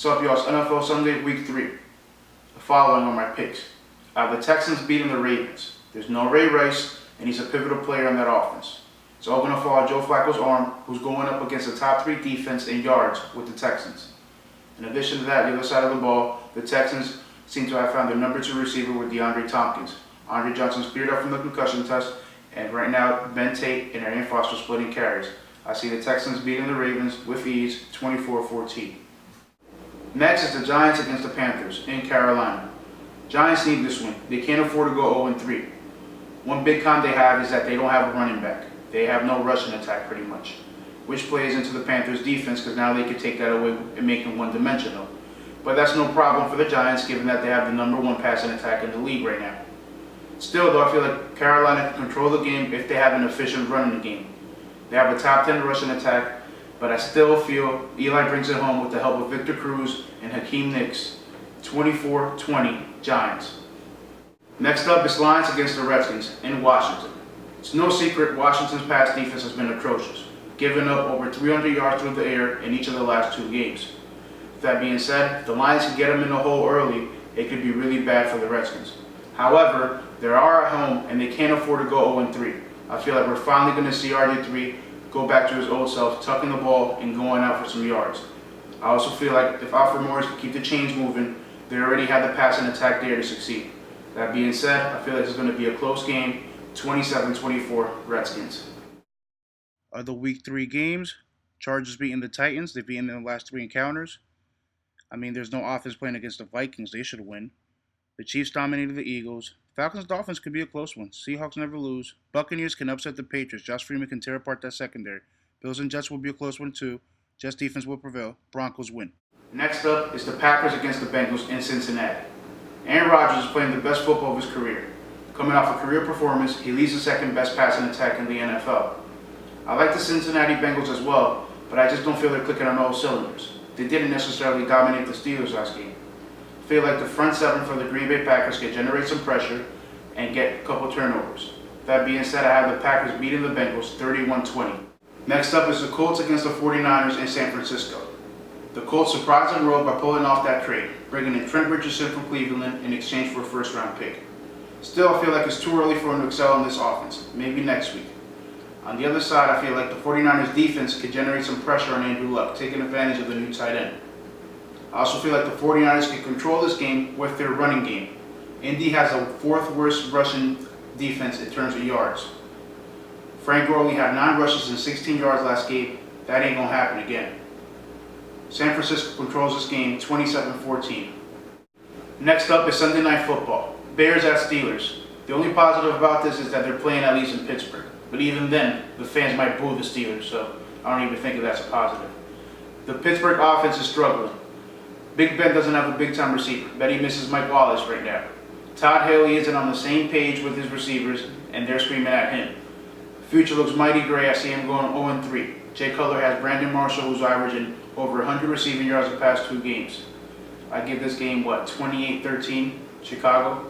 What's up, y'all? It's NFL Sunday, Week 3. The following are my picks. I have the Texans beating the Ravens. There's no Ray Rice, and he's a pivotal player in that offense. It's all going to fall on Joe Flacco's arm, who's going up against the top 3 defense in yards with the Texans. In addition to that, the other side of the ball, the Texans seem to have found their number 2 receiver with DeAndre Thompkins. Andre Johnson's cleared up from the concussion test, and right now, Ben Tate and Arian Foster splitting carries. I see the Texans beating the Ravens with ease, 24-14. Next is the Giants against the Panthers in Carolina. Giants need this win. They can't afford to go 0-3. One big con they have is that they don't have a running back. They have no rushing attack pretty much, which plays into the Panthers' defense because now they can take that away and make them one-dimensional. But that's no problem for the Giants given that they have the number 1 passing attack in the league right now. Still though, I feel like Carolina can control the game if they have an efficient run in the game. They have a top 10 rushing attack, but I still feel Eli brings it home with the help of Victor Cruz and Hakeem Nicks. 24-20 Giants. Next up is Lions against the Redskins in Washington. It's no secret Washington's pass defense has been atrocious, giving up over 300 yards through the air in each of the last 2 games. With that being said, if the Lions can get them in the hole early, it could be really bad for the Redskins. However, they are at home and they can't afford to go 0-3. I feel like we're finally going to see RG3 go back to his old self, tucking the ball and going out for some yards. I also feel like if Alfred Morris can keep the chains moving, they already have the passing attack there to succeed. That being said, I feel like it's going to be a close game, 27-24 Redskins. Other Week 3 games, Chargers beating the Titans. They've beaten in the last 3 encounters. I mean, there's no offense playing against the Vikings. They should win. The Chiefs dominated the Eagles. Falcons-Dolphins could be a close one. Seahawks never lose. Buccaneers can upset the Patriots. Josh Freeman can tear apart that secondary. Bills and Jets will be a close one too. Jets defense will prevail. Broncos win. Next up is the Packers against the Bengals in Cincinnati. Aaron Rodgers is playing the best football of his career. Coming off a career performance, he leads the second best passing attack in the NFL. I like the Cincinnati Bengals as well, but I just don't feel they're clicking on all cylinders. They didn't necessarily dominate the Steelers last game. I feel like the front 7 for the Green Bay Packers can generate some pressure and get a couple turnovers. That being said, I have the Packers beating the Bengals 31-20. Next up is the Colts against the 49ers in San Francisco. The Colts surprised the world by pulling off that trade, bringing in Trent Richardson from Cleveland in exchange for a first-round pick. Still, I feel like it's too early for him to excel in this offense, maybe next week. On the other side, I feel like the 49ers defense could generate some pressure on Andrew Luck, taking advantage of the new tight end. I also feel like the 49ers can control this game with their running game. Indy has the 4th worst rushing defense in terms of yards. Frank Gore only had 9 rushes and 16 yards last game. That ain't going to happen again. San Francisco controls this game 27-14. Next up is Sunday Night Football. Bears at Steelers. The only positive about this is that they're playing at least in Pittsburgh. But even then, the fans might boo the Steelers, so I don't even think that's a positive. The Pittsburgh offense is struggling. Big Ben doesn't have a big-time receiver. Bet he misses Mike Wallace right now. Todd Haley isn't on the same page with his receivers, and they're screaming at him. The future looks mighty gray. I see him going 0-3. Jay Cutler has Brandon Marshall, who's averaging over 100 receiving yards the past 2 games. I give this game, 28-13, Chicago?